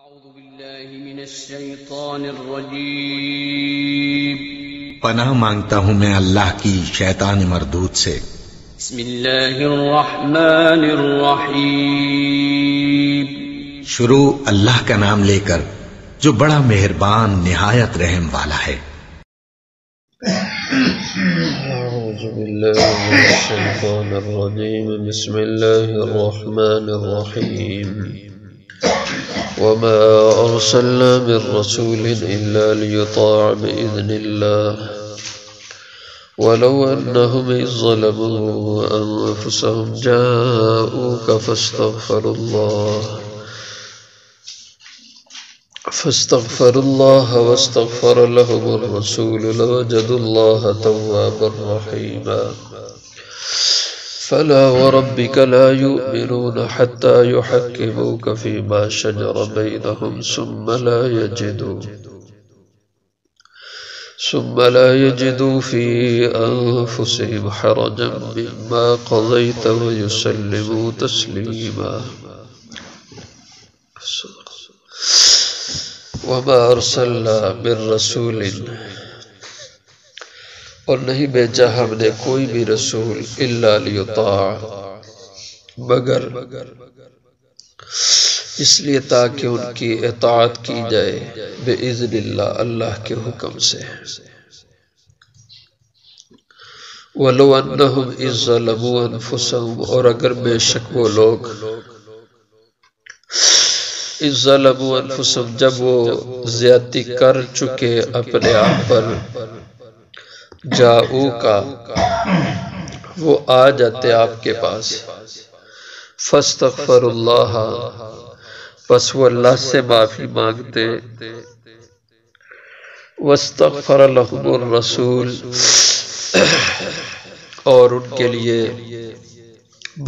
أعوذ بالله من الشيطان الرجيم پناہ مانگتا ہوں میں اللہ کی شیطان مردود سے۔ بسم الله الرحمن الرحيم شروع اللہ کا نام لے کر جو بڑا مہربان نہایت رحم والا ہے۔ أعوذ بالله من الشيطان الرجيم بسم الله الرحمن الرحيم وما أرسلنا من رسول إلا ليطاع بإذن الله ولو أنهم إذ ظلموا أنفسهم جاءوك فاستغفروا الله واستغفر لهم الرسول لوجدوا الله توابا رحيما فلا وربك لا يؤمنون حتى يحكموك فيما شجر بينهم ثم لا يجدوا في أنفسهم حرجا مما قضيت ويسلموا تسليما وما أرسلنا من رسول اور نہیں بھیجا ہم نے کوئی بھی رسول الا لیطاع مگر اس لیے تاکہ ان کی اطاعت کی جائے بِإِذْنِ اللہ اللہ کے حکم سے۔ وَلَوْ أَنَّهُمْ إِذْ ظَلَمُوا أَنفُسَهُمْ اور اگر بے شک وہ لوگ اِذْ ظَلَمُوا أَنفُسَهُمْ جب وہ زیادتی کر چکے اپنے آپ پر جاؤ کا وہ آ جاتے آپ کے پاس فاستغفر اللہ پس وہ اللہ سے معافی مانگتے واستغفر لهم الرسول اور ان کے لیے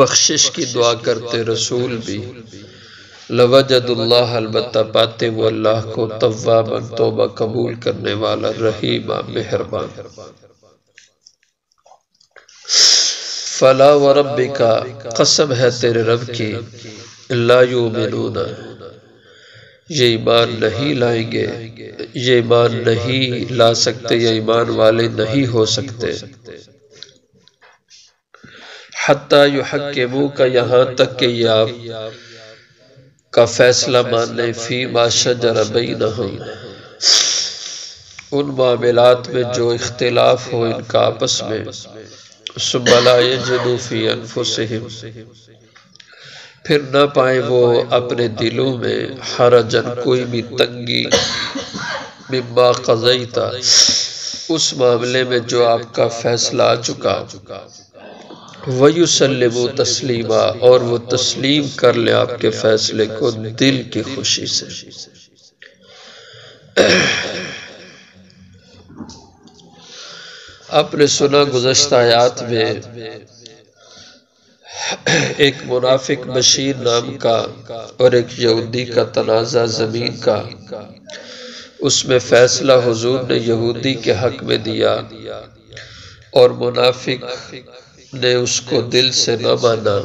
بخشش کی دعا کرتے رسول بھی لوجد اللہ البتہ پاتے وہ اللہ کو توابا توبہ قبول کرنے والا رحیما مہربان۔ فلا وربک قسم ہے تیرے رب کی لا یؤمنون یہ ایمان نہیں لائیں گے یہ ایمان نہیں لا سکتے یہ ایمان والے نہیں ہو سکتے حتی یحکموک یہاں تک کہ یہ آپ کا فیصلہ ماننے فی ما شجر بینہم ان معاملات میں جو اختلاف ہو ان کا آپس میں ثم لا یجدوا فی انفسہم پھر نہ پائیں وہ اپنے دلوں میں حرجن کوئی بھی تنگی مما قضیت اس معاملے میں جو آپ کا فیصلہ آ چکا وَيُسَلِّمُوا تَسْلِيمًا اور وہ تسلیم کر لے آپ کے فیصلے کو دل کی خوشی سے۔ آپ نے سنا گزشتہ آیات میں ایک منافق بشیر نام کا اور ایک یہودی کا تنازع زمین کا اس میں فیصلہ حضور نے یہودی کے حق میں دیا اور منافق نے اس کو دل سے نہ مانا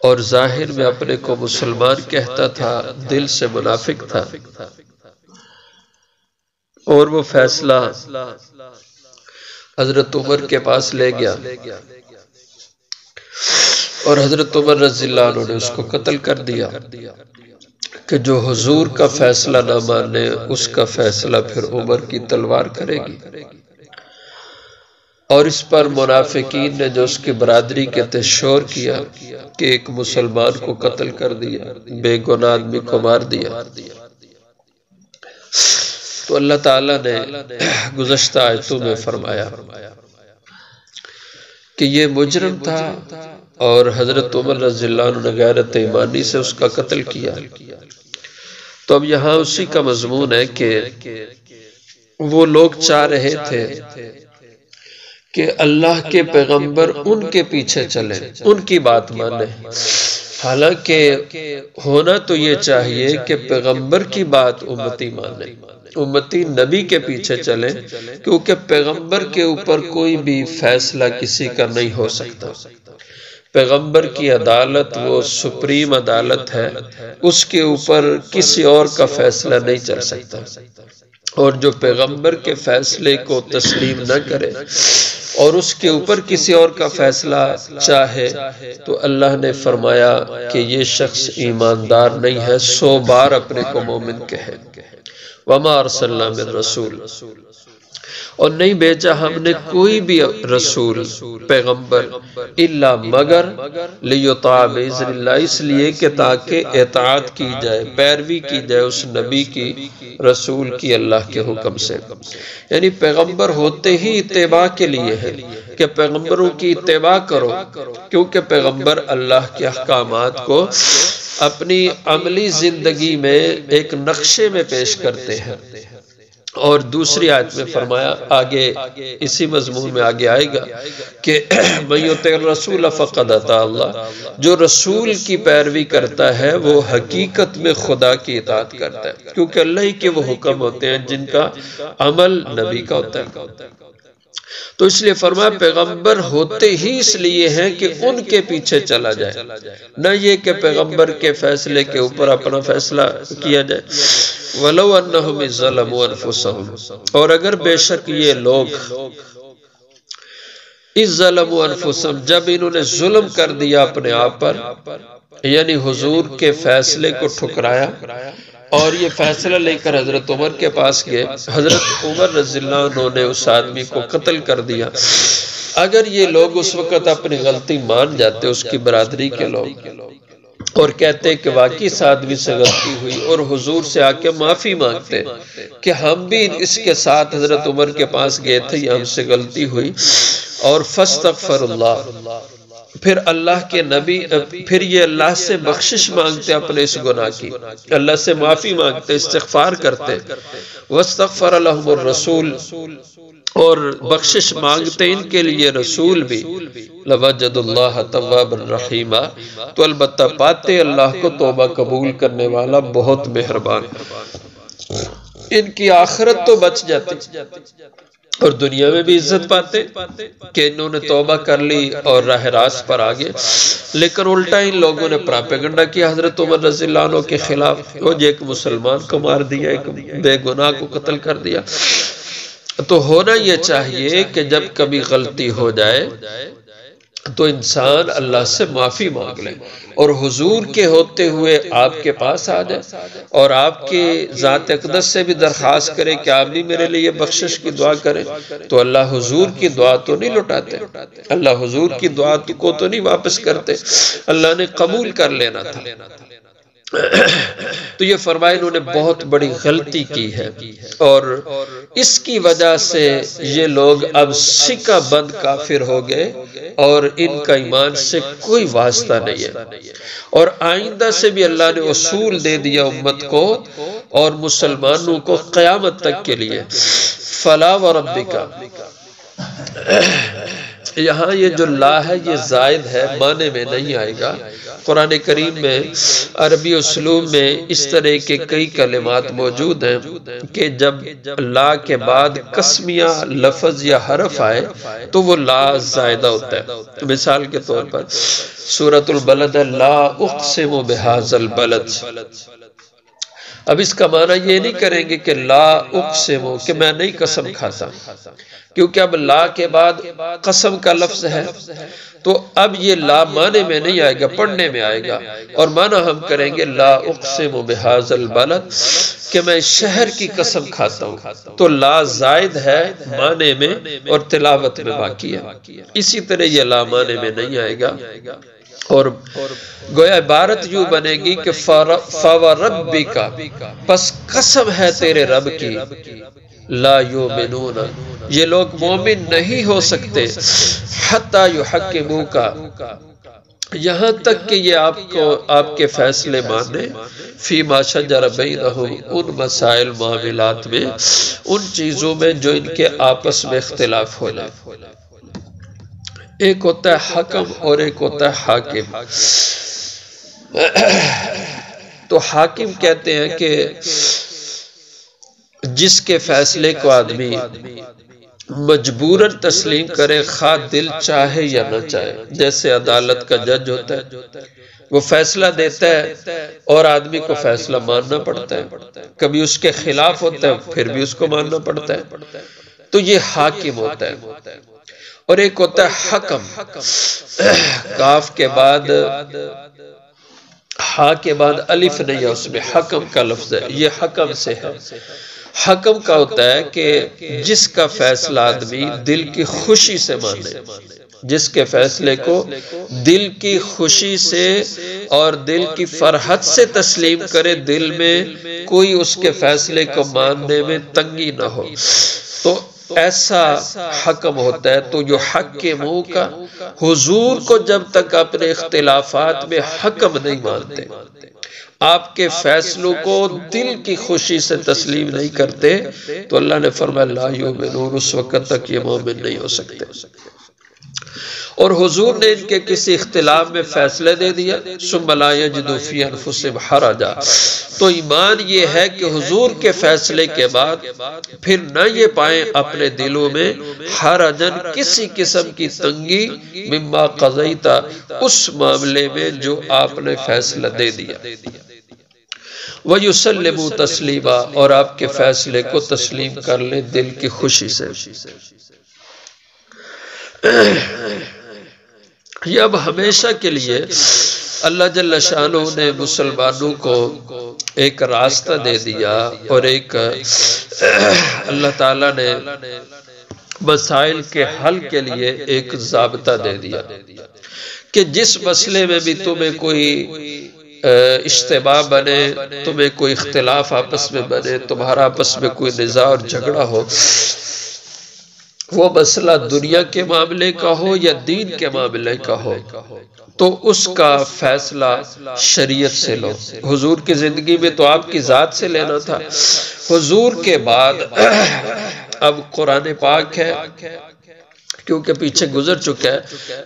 اور ظاہر میں اپنے کو مسلمان کہتا تھا دل سے منافق تھا اور وہ فیصلہ حضرت عمر کے پاس لے گیا اور حضرت عمر رضی اللہ عنہ نے اس کو قتل کر دیا کہ جو حضور کا فیصلہ نہ مانے اس کا فیصلہ پھر عمر کی تلوار کرے گی اور اس پر منافقین نے جو اس کی برادری کے تحت شور کیا کہ ایک مسلمان کو قتل کر دیا بے گناہ آدمی کو مار دیا تو اللہ تعالیٰ نے گزشتہ آیتوں میں فرمایا کہ یہ مجرم تھا اور حضرت عمر رضی اللہ عنہ نے غیرت ایمانی سے اس کا قتل کیا تو اب یہاں اسی کا مضمون ہے کہ وہ لوگ چاہ رہے تھے کہ اللہ کے پیغمبر ان کے پیچھے چلیں ان کی بات مانیں حالانکہ ہونا تو یہ چاہیے کہ پیغمبر کی بات امتی مانیں امتی نبی کے پیچھے چلیں کیونکہ پیغمبر کے اوپر کوئی بھی فیصلہ کسی کا نہیں ہو سکتا پیغمبر کی عدالت وہ سپریم عدالت ہے، اس کے اوپر کسی اور کا فیصلہ نہیں چل سکتا، اور جو پیغمبر کے فیصلے کو تسلیم نہ کرے اور اس کے اوپر کسی اور کا فیصلہ چاہے تو اللہ نے فرمایا کہ یہ شخص ایماندار نہیں ہے، 100 بار اپنے کو مومن کہے۔ وما ارسلنا من رسول، اور نہیں بھیجا ہم نے کوئی بھی رسول پیغمبر الا مگر لیطاع باذن اللہ، اس لیے کہ تاکہ اطاعت کی جائے، پیروی کی جائے اس نبی کی، رسول کی اللہ کے حکم سے۔ یعنی پیغمبر ہوتے ہی اتباع کے لیے ہے کہ پیغمبروں کی اتباع کرو، کیونکہ پیغمبر اللہ کے احکامات کو اپنی عملی زندگی میں ایک نقشے میں پیش کرتے ہیں۔ اور دوسری آیت میں فرمایا، آگے اسی مضمون میں آگے آئے گا کہ من یطع الرسول فقد اطاع اللہ، جو رسول کی پیروی کرتا ہے وہ حقیقت میں خدا کی اطاعت کرتا ہے، کیونکہ اللہ ہی کے وہ حکم ہوتے ہیں جن کا عمل نبی کا ہوتا ہے۔ تو اس لیے فرمایا پیغمبر ہوتے ہی اس لیے ہیں کہ ان کے پیچھے چلا جائے، نہ یہ کہ پیغمبر کے فیصلے کے اوپر اپنا فیصلہ کیا جائے۔ وَلَوْ أَنَّهُمْ إِذْ ظَلَمُوا أَنفُسَهُمْ، اور اگر بے شک یہ لوگ اِذْ ظَلَمُوا أَنفُسَهُمْ، جب انہوں نے ظلم کر دیا اپنے آپ پر، یعنی حضور کے فیصلے کو ٹھکرایا، اور یہ فیصلہ لے کر حضرت عمر کے پاس گئے، حضرت عمر رضی اللہ عنہ نے اس آدمی کو قتل کر دیا۔ اگر یہ لوگ اس وقت اپنی غلطی مان جاتے، اس کی برادری کے لوگ، اور کہتے کہ واقعی اس آدمی سے غلطی ہوئی، اور حضور سے آ کے معافی مانگتے کہ ہم بھی اس کے ساتھ حضرت عمر کے پاس گئے تھے، یہ ہم سے غلطی ہوئی، اور فاستغفر اللہ، پھر اللہ کے نبی، پھر یہ اللہ سے بخشش مانگتے اپنے اس گناہ کی، اللہ سے معافی مانگتے، استغفار کرتے، واستغفر لهم الرسول، اور بخشش مانگتے ان کے لیے رسول بھی، لوجد اللہ توابا رحیما، تو البتہ پاتے اللہ کو توبہ قبول کرنے والا، بہت مہربان۔ ان کی آخرت تو بچ جاتی اور دنیا میں بھی عزت پاتے کہ انہوں نے توبہ کر لی اور راہ راست پر آگے، لیکن الٹا ان لوگوں نے پراپیگنڈا کیا حضرت عمر رضی اللہ عنہ کے خلاف، وہ ایک مسلمان کو مار دیا، ایک بے گناہ کو قتل کر دیا۔ تو ہونا یہ چاہیے کہ جب کبھی غلطی ہو جائے تو انسان اللہ سے معافی مانگ لے، اور حضور کے ہوتے ہوئے آپ کے پاس آ جائے اور آپ کے ذات اقدس سے بھی درخواست کرے کہ آپ بھی میرے لیے بخشش کی دعا کریں، تو اللہ حضور کی دعا تو نہیں لٹاتے، اللہ حضور کی دعا کو تو نہیں واپس کرتے، اللہ نے قبول کر لینا تھا۔ تو یہ فرمائے انہوں نے بہت بڑی غلطی کی ہے، اور اس کی وجہ سے یہ لوگ اب سکہ بند کافر ہو گئے، اور ان کا ایمان سے کوئی واسطہ نہیں ہے، اور آئندہ سے بھی اللہ نے اصول دے دیا امت کو اور مسلمانوں کو قیامت تک کے لیے۔ فلا وربک، یہاں یہ جو لا ہے یہ زائد ہے، معنی میں نہیں آئے گا۔ قرآن کریم میں عربی اسلوب میں اس طرح کے کئی کلمات موجود ہیں کہ جب لا کے بعد قسمیہ لفظ یا حرف آئے تو وہ لا زائدہ ہوتا ہے۔ مثال کے طور پر سورۃ البلد، لا اقسم بہذا البلد، اب اس کا معنی یہ نہیں کریں گے کہ لا اقسم، کہ میں نہیں قسم کھاتا، کیونکہ اب لا کے بعد قسم کا لفظ ہے، تو اب یہ لا معنی میں نہیں آئے گا، پڑھنے میں آئے گا، اور معنی ہم کریں گے لا اقسم بہذا البلد، کہ میں شہر کی قسم کھاتا ہوں، تو لا زائد ہے معنی میں اور تلاوت میں باقی ہے۔ اسی طرح یہ لا معنی میں نہیں آئے گا، اور گویا عبارت یوں بنے گی کہ فَوَرَبِّكَ، پس قسم ہے تیرے رب کی، لا یؤمنون، یہ لوگ مومن نہیں ہو سکتے، حتی یحکموک، یہاں تک کہ یہ آپ کے فیصلے مانے، فیما شجر بینہم، ان مسائل معاملات میں، ان چیزوں میں جو ان کے آپس میں اختلاف ہو جائے۔ ایک ہوتا ہے حکم اور ایک ہوتا ہے حاکم۔ تو حاکم کہتے ہیں کہ جس کے فیصلے کو آدمی مجبوراً تسلیم کرے، خواہ دل چاہے یا نہ چاہے۔ جیسے عدالت کا جج ہوتا ہے، وہ فیصلہ دیتا ہے اور آدمی کو فیصلہ ماننا پڑتا ہے، کبھی اس کے خلاف ہوتا ہے پھر بھی اس کو ماننا پڑتا ہے، تو یہ حاکم ہوتا ہے۔ اور ایک ہوتا ہے حکم، کاف کے بعد ہا کے بعد الف نہیں ہے، اس میں حکم کا لفظ ہے، یہ حکم سے ہے۔ حکم کا ہوتا ہے کہ جس کا فیصلہ آدمی دل کی خوشی سے مانے، جس کے فیصلے کو دل کی خوشی سے اور دل کی فرحت سے تسلیم کرے، دل میں کوئی اس کے فیصلے کو ماننے میں تنگی نہ ہو، تو ایسا حکم ہوتا ہے۔ تو جو حق کے منہ کا، حضور کو جب تک اپنے اختلافات میں حکم نہیں مانتے، آپ کے فیصلوں کو دل کی خوشی سے تسلیم نہیں کرتے، تو اللہ نے فرمایا لا یؤمنون، اس وقت تک یہ مومن نہیں ہو سکتے۔ اور حضور نے ان کے کسی اختلاف میں فیصلے دے دیا، ثم لا یجدوا فی انفسہم حرجا، تو ایمان یہ ہے کہ حضور کے فیصلے کے بعد پھر نہ یہ پائیں اپنے دلوں میں حرجن، کسی قسم کی تنگی، مما قضیت، اس معاملے میں جو آپ نے فیصلہ دے دیا، وَيُسَلِّمُوا تَسْلِيمًا، اور آپ کے فیصلے کو تسلیم کر لیں دل کی خوشی سے۔ یہ اب ہمیشہ کے لیے اللہ جل شانہ نے مسلمانوں کو ایک راستہ دے دیا، اور ایک اللہ تعالیٰ نے مسائل کے حل کے لیے ایک ضابطہ دے دیا کہ جس مسئلے میں بھی تمہیں کوئی اشتباہ بنے، تمہیں کوئی اختلاف آپس میں بنے، تمہارا آپس میں کوئی نزاع اور جھگڑا ہو، وہ مسئلہ دنیا کے معاملے کا ہو یا دین کے معاملے کا ہو، تو اس کا فیصلہ شریعت سے لو۔ حضور کی زندگی میں تو آپ کی ذات سے لینا تھا، حضور کے بعد اب قرآن پاک ہے، کیونکہ پیچھے گزر چکا ہے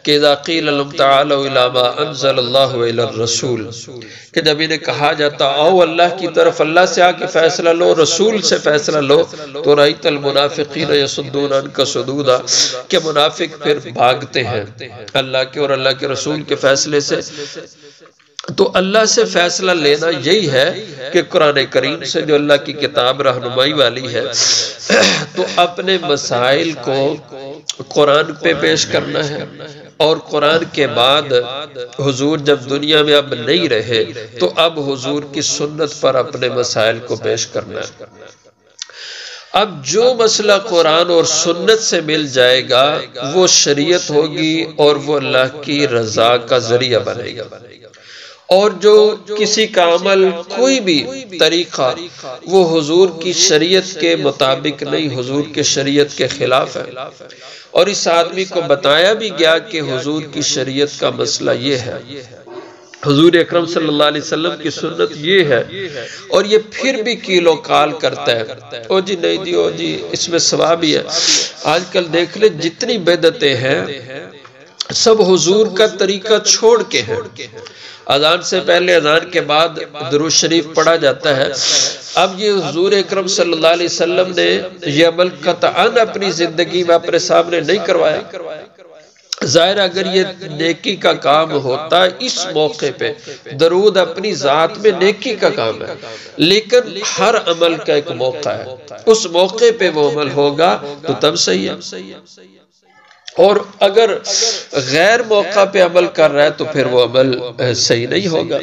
کہ اذا قیل لهم تعالوا الى ما انزل الله الى الرسول، کہ جب انہیں کہا جاتا آؤ اللہ کی طرف، اللہ سے آ کے فیصلہ لو، رسول سے فیصلہ لو، تو رأیت المنافقین یصدون عنک صدودا، کہ منافق پھر بھاگتے ہیں اللہ کے اور اللہ کے رسول کے فیصلے سے۔ تو اللہ سے فیصلہ لینا یہی ہے کہ قرآن کریم سے جو اللہ کی کتاب رہنمائی والی ہے، تو اپنے مسائل کو قرآن پہ پیش کرنا ہے، اور قرآن کے بعد حضور جب دنیا میں اب نہیں رہے تو اب حضور کی سنت پر اپنے مسائل کو پیش کرنا ہے۔ اب جو مسئلہ قرآن اور سنت سے مل جائے گا وہ شریعت ہوگی اور وہ اللہ کی رضا کا ذریعہ بنے گا، اور جو کسی کا عمل کوئی بھی طریقہ وہ حضور کی شریعت کے مطابق نہیں، حضور کے شریعت کے خلاف ہے، اور اس آدمی کو بتایا بھی گیا کہ حضور کی شریعت کا مسئلہ یہ ہے، حضور اکرم صلی اللہ علیہ وسلم کی سنت یہ ہے، اور یہ پھر بھی کیلو کال کرتا ہے، او جی نہیں جی، او جی اس میں ثواب ہی ہے۔ آج کل دیکھ لیں جتنی بدعتیں ہیں سب حضور کا طریقہ چھوڑ کے ہیں۔ اذان سے پہلے، اذان کے بعد درود شریف پڑھا جاتا ہے۔ اب یہ حضور اکرم صلی اللہ علیہ وسلم نے یہ عمل قطعاً اپنی زندگی میں اپنے سامنے نہیں کروایا۔ ظاہر اگر یہ نیکی کا کام ہوتا اس موقع پہ، درود اپنی ذات میں نیکی کا کام ہے، لیکن ہر عمل کا ایک موقع ہے، اس موقع پہ وہ عمل ہوگا تو تب صحیح ہے، اور اگر غیر موقع پہ عمل کر رہا ہے تو پھر وہ عمل صحیح نہیں ہوگا۔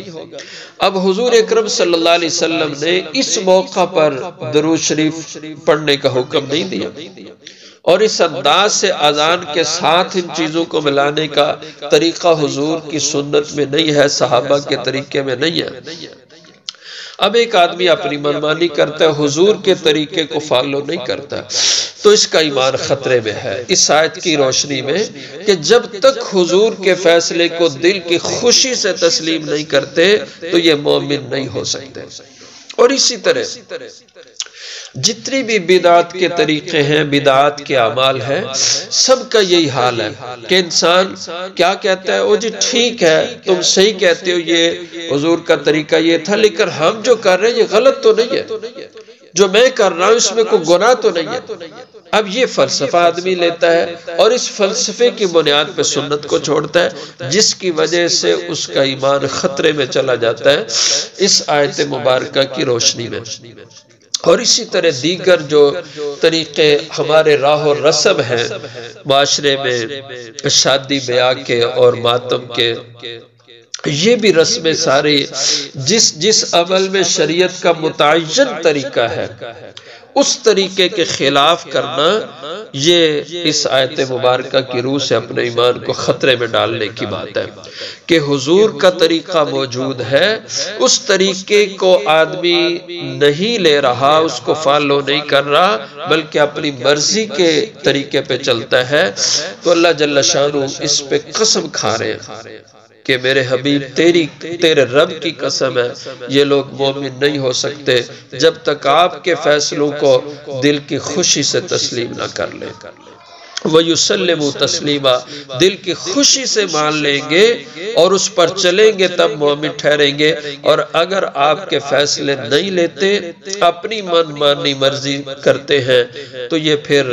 اب حضور اکرم صلی اللہ علیہ وسلم نے اس موقع پر درود شریف پڑھنے کا حکم نہیں دیا، اور اس انداز سے اذان کے ساتھ ان چیزوں کو ملانے کا طریقہ حضور کی سنت میں نہیں ہے، صحابہ کے طریقے میں نہیں ہے۔ اب ایک آدمی اپنی منمانی کرتا ہے، حضور کے طریقے کو فالو نہیں کرتا، تو اس کا ایمان خطرے میں ہے اس آیت کی روشنی میں کہ جب تک حضور کے فیصلے کو دل کی خوشی سے تسلیم نہیں کرتے تو یہ مومن نہیں ہو سکتے۔ اور اسی طرح جتنی بھی بدعات کے طریقے ہیں، بدعات کے اعمال ہیں، سب کا یہی حال ہے کہ انسان کیا کہتا ہے، او جی ٹھیک ہے تم صحیح کہتے ہو، یہ حضور کا طریقہ یہ تھا، لیکن ہم جو کر رہے ہیں یہ غلط تو نہیں ہے، جو میں کر رہا ہوں اس میں کوئی گناہ تو نہیں ہے۔ اب یہ فلسفہ آدمی لیتا ہے اور اس فلسفے کی بنیاد پہ سنت کو چھوڑتا ہے، جس کی وجہ سے اس کا ایمان خطرے میں چلا جاتا ہے اس آیت مبارکہ کی روشنی میں۔ اور اسی طرح دیگر جو طریقے ہمارے راہ و رسم ہیں معاشرے میں، شادی بیاہ کے اور ماتم کے، یہ بھی رسمیں ساری جس عمل میں شریعت کا متعین طریقہ ہے اس طریقے کے خلاف کرنا، یہ اس آیت مبارکہ کی روح سے اپنے ایمان کو خطرے میں ڈالنے کی بات ہے کہ حضور کا طریقہ موجود ہے، اس طریقے کو آدمی نہیں لے رہا، اس کو فالو نہیں کر رہا، بلکہ اپنی مرضی کے طریقے پہ چلتا ہے، تو اللہ جل شانہ اس پہ قسم کھا رہے ہیں کہ میرے حبیب تیرے رب کی قسم ہے، یہ لوگ مومن نہیں ہو سکتے جب تک آپ کے فیصلوں کو دل کی خوشی سے تسلیم نہ کر لیں۔ وَيُسَلِّمُوا تَسْلِيمًا، دل کی خوشی سے مان لیں گے اور اس پر چلیں گے تب مومن ٹھہریں گے، اور اگر آپ کے فیصلے نہیں لیتے، اپنی من مانی مرضی کرتے ہیں، تو یہ پھر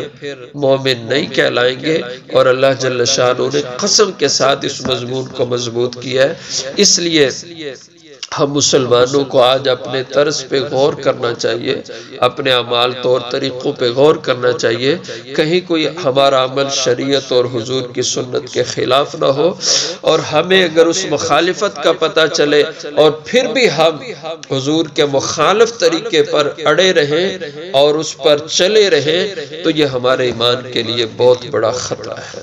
مومن نہیں کہلائیں گے۔ اور اللہ جل شانہ نے قسم کے ساتھ اس مضمون کو مضبوط کیا ہے۔ اس لیے ہم مسلمانوں کو آج اپنے طرز پہ غور کرنا چاہیے، اپنے اعمال طور طریقوں پہ غور کرنا چاہیے، کہیں کوئی ہمارا عمل شریعت اور حضور کی سنت کے خلاف نہ ہو، اور ہمیں اگر اس مخالفت کا پتہ چلے اور پھر بھی ہم حضور کے مخالف طریقے پر اڑے رہیں اور اس پر چلے رہیں، تو یہ ہمارے ایمان کے لیے بہت بڑا خطرہ ہے۔